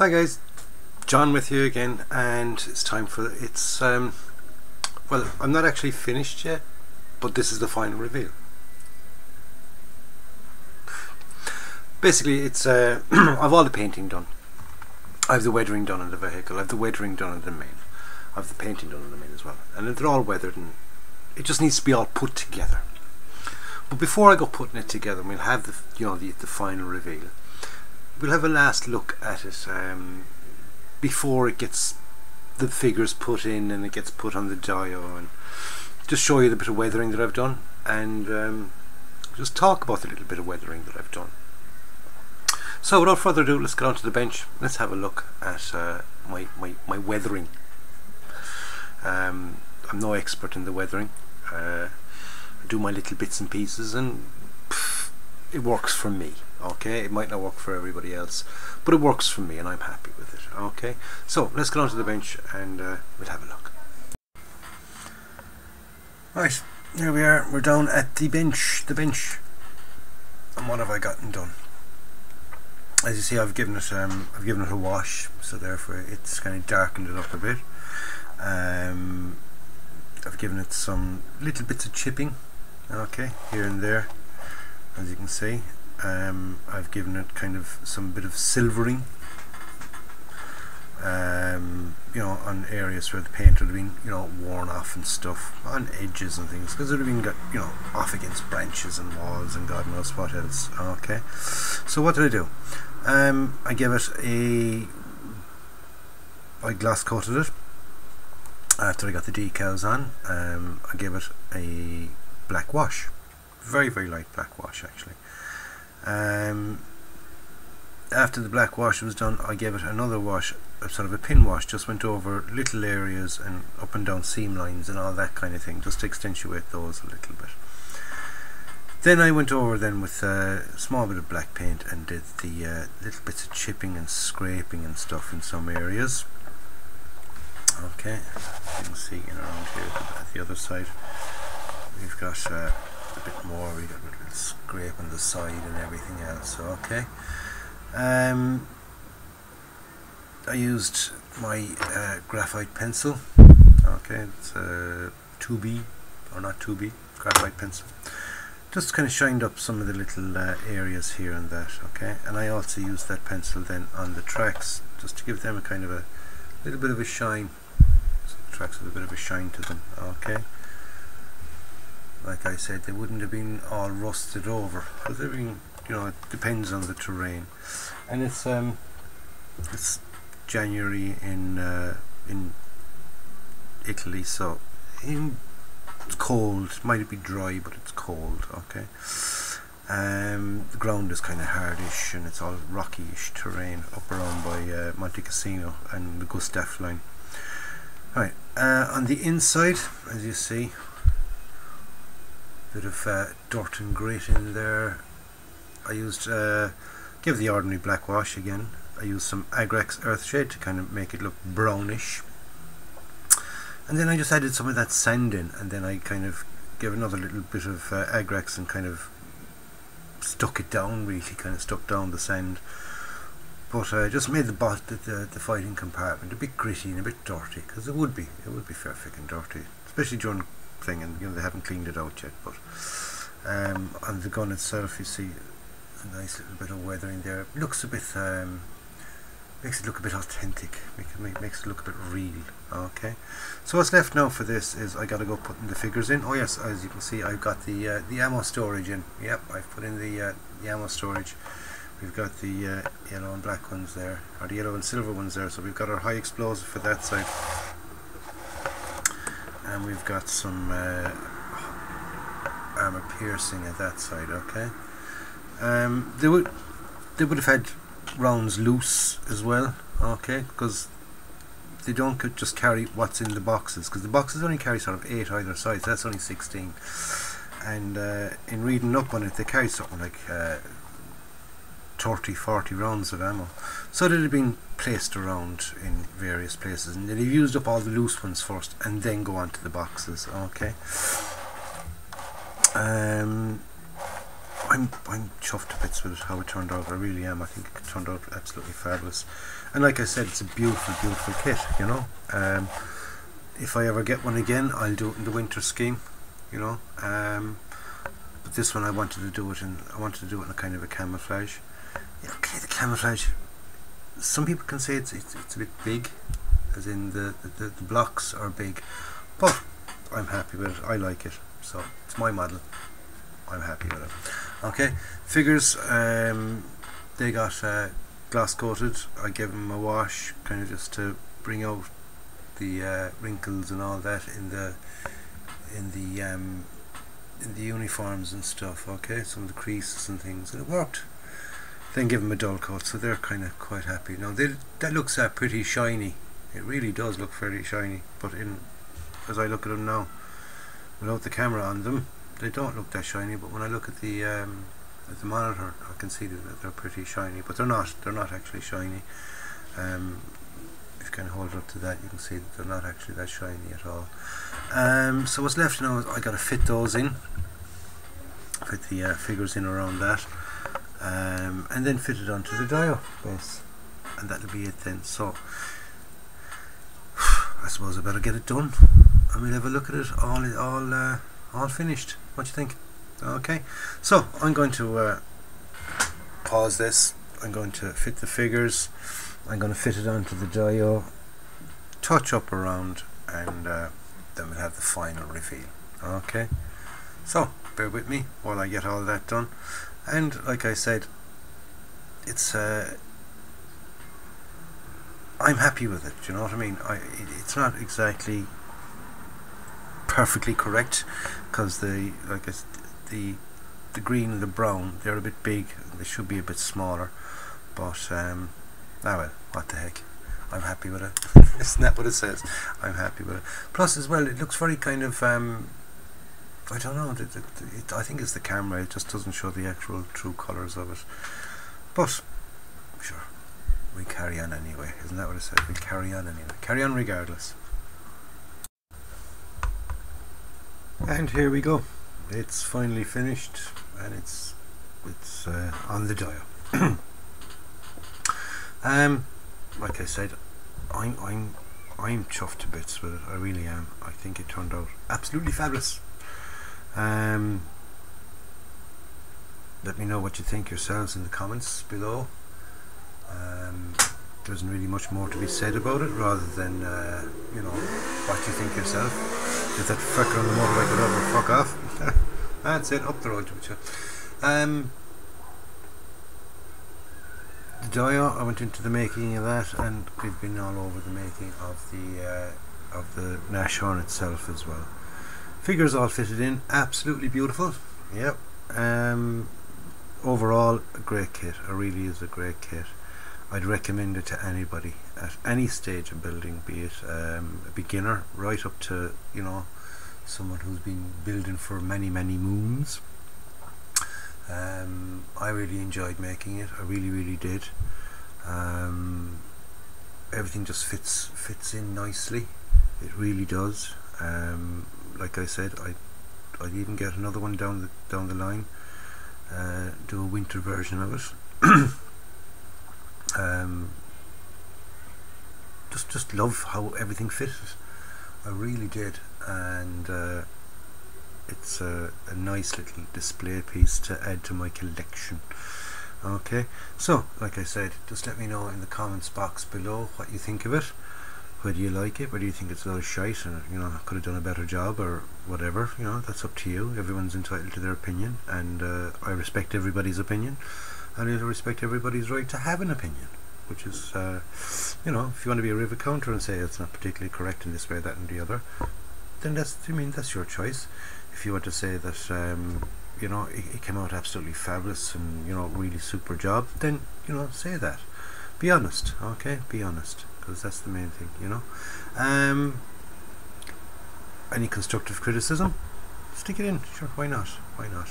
Hi guys, John with you again, and it's time for well, I'm not actually finished yet, but this is the final reveal. Basically, it's I've all the painting done. I have the weathering done on the vehicle. I have the weathering done on the main. I have the painting done on the main as well, and they're all weathered, and it just needs to be all put together. But before I go putting it together, we'll have the final reveal. We'll have a last look at it before it gets the figures put in and it gets put on the dial, and just show you the bit of weathering that I've done, and just talk about the little bit of weathering that I've done. So without further ado, let's get onto the bench. Let's have a look at my weathering. I'm no expert in the weathering. I do my little bits and pieces, and it works for me. Okay, it might not work for everybody else, but it works for me, and I'm happy with it. Okay, so let's get onto the bench, and we'll have a look. Right, here we are. We're down at the bench. And what have I gotten done? As you see, I've given it a wash, so therefore it's kind of darkened it up a bit. I've given it some little bits of chipping, okay, here and there, as you can see. I've given it kind of some bit of silvering, on areas where the paint would have been, worn off and stuff, on edges and things, because it would have been got, off against branches and walls and God knows what else. Okay, so what did I do? I gave it I glass coated it after I got the decals on. I gave it a black wash, very light black wash actually. After the black wash was done, I gave it another wash, sort of a pin wash, just went over little areas and up and down seam lines and all that kind of thing, just to accentuate those a little bit. Then I went over then with a small bit of black paint and did the little bits of chipping and scraping and stuff in some areas. Okay, you can see around here at the other side we've got a bit more. We got a little scrape on the side and everything else. Okay, I used my graphite pencil. Okay, it's a 2B or not 2B graphite pencil. Just kind of shined up some of the little areas here and that. Okay, and I also used that pencil then on the tracks, just to give them a kind of a little bit of a shine. So the tracks have a bit of a shine to them. Okay, like I said, they wouldn't have been all rusted over, because they've been, it depends on the terrain. And it's January in Italy, so it's cold. It might be dry, but it's cold. Okay, the ground is kind of hardish and it's all rocky-ish terrain up around by Monte Cassino and the Gustaf line. Right, on the inside, as you see, bit of dirt and grit in there. I used give the ordinary black wash again. I used some Agrex Earthshade to kind of make it look brownish, and then I just added some of that sand in, and then I kind of gave another little bit of Agrex and kind of stuck it down, really kind of stuck down the sand. But I just made the fighting compartment a bit gritty and a bit dirty, because it would be fair freaking dirty, especially during thing, and they haven't cleaned it out yet. But on the gun itself, you see a nice little bit of weathering there. It looks a bit makes it look a bit authentic, makes it look a bit real. Okay, so what's left now for this is I gotta go putting the figures in. Oh yes, as you can see, I've got the ammo storage in. Yep, I've put in the ammo storage. We've got the yellow and black ones there, or the yellow and silver ones there, so we've got our high explosive for that side, and we've got some armor piercing at that side. Okay, they would have had rounds loose as well. Okay, because they don't just carry what's in the boxes, because the boxes only carry sort of 8 either side, so that's only 16. And in reading up on it, they carry something like 30-40 rounds of ammo, so that had been placed around in various places, and they've used up all the loose ones first and then go on to the boxes. Okay, I'm chuffed to bits with it, how it turned out. I really am. I think it turned out absolutely fabulous. And like I said, it's a beautiful, beautiful kit, you know. If I ever get one again, I'll do it in the winter scheme, you know. But this one I wanted to do it in a kind of a camouflage. Yeah, okay, the camouflage, some people can say it's a bit big, as in the blocks are big, but I'm happy with it. I like it, so it's my model. I'm happy with it. Okay, figures, they got glass coated. I gave them a wash, kind of just to bring out the wrinkles and all that in the uniforms and stuff. Okay, some of the creases and things, and it worked. Then give them a dull coat, so they're kind of quite happy. Now that looks pretty shiny. It really does look fairly shiny, but as I look at them now, without the camera on them, they don't look that shiny. But when I look at the monitor, I can see that they're pretty shiny, but they're not actually shiny. If you kind of hold it up to that, you can see that they're not actually that shiny at all. So what's left now is I got to fit those in, fit the figures in around that, and then fit it onto the dial base, and that'll be it then. So I suppose I better get it done, and we'll have a look at it all finished. What do you think? Okay, so I'm going to pause this. I'm going to fit the figures. I'm going to fit it onto the dial, touch up around, and then we'll have the final reveal. Okay, so bear with me while I get all that done. And like I said, it's I'm happy with it. Do you know what I mean? It's not exactly perfectly correct, because the green and the brown, they're a bit big. They should be a bit smaller, but well, what the heck, I'm happy with it. Isn't that what it says? I'm happy with it. Plus as well, it looks very kind of I don't know, I think it's the camera, it just doesn't show the actual true colours of it, but sure, we carry on anyway. Isn't that what it says? We carry on anyway, carry on regardless. And here we go, it's finally finished, and it's on the dial. Like I said, I'm chuffed to bits with it. I really am. I think it turned out absolutely fabulous. Let me know what you think yourselves in the comments below. There isn't really much more to be said about it, rather than you know, what you think yourself. If that fucker on the motorbike would ever fuck off. That's it, up the road with you. The dial, I went into the making of that, and we've been all over the making of the NASHORN itself as well. Figures all fitted in, absolutely beautiful. Yep. Overall, a great kit. It really is a great kit. I'd recommend it to anybody at any stage of building, be it a beginner right up to, you know, someone who's been building for many moons. I really enjoyed making it. I really did. Everything just fits in nicely. It really does. Like I said, I'd even get another one down the line. Do a winter version of it. Just love how everything fitted. I really did, and it's a nice little display piece to add to my collection. Okay, so like I said, just let me know in the comments box below what you think of it, whether you like it, whether you think it's a lot of shite, and you know, could have done a better job or whatever. You know, that's up to you. Everyone's entitled to their opinion, and I respect everybody's opinion, and I respect everybody's right to have an opinion, which is you know, if you want to be a river counter and say it's not particularly correct in this way, that and the other, then that's your choice. If you want to say that you know, it came out absolutely fabulous and, you know, really super job, then, you know, say that. Be honest, okay? Be honest, because that's the main thing, you know. Any constructive criticism, stick it in. Sure, why not? Why not?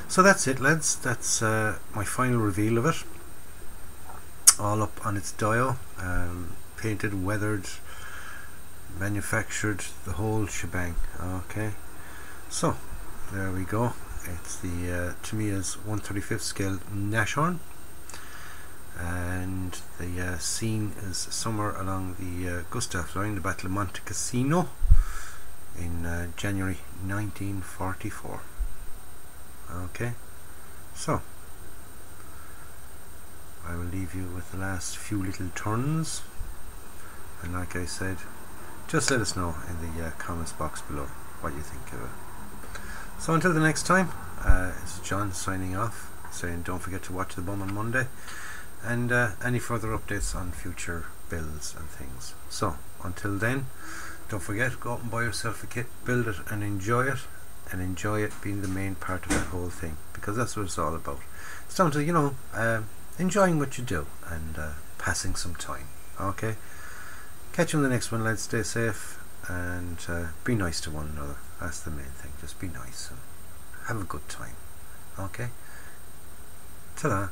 So that's it, lads. That's my final reveal of it. All up on its dial, painted, weathered, manufactured, the whole shebang. Okay, so there we go. It's the TAMIYA's 1/35th scale NASHORN, and the scene is somewhere along the Gustav line, the Battle of Monte Cassino in January 1944. Okay, so I will leave you with the last few little turns, and like I said, just let us know in the comments box below what you think of it. So until the next time, this is John signing off, saying don't forget to watch the bum on Monday, and any further updates on future builds and things. So until then, don't forget, go out and buy yourself a kit, build it and enjoy it, and enjoy it being the main part of that whole thing, because that's what it's all about. It's down to, you know, enjoying what you do and passing some time. Okay, catch you in the next one, lads. Stay safe and be nice to one another. That's the main thing. Just be nice and have a good time. Okay, ta-da.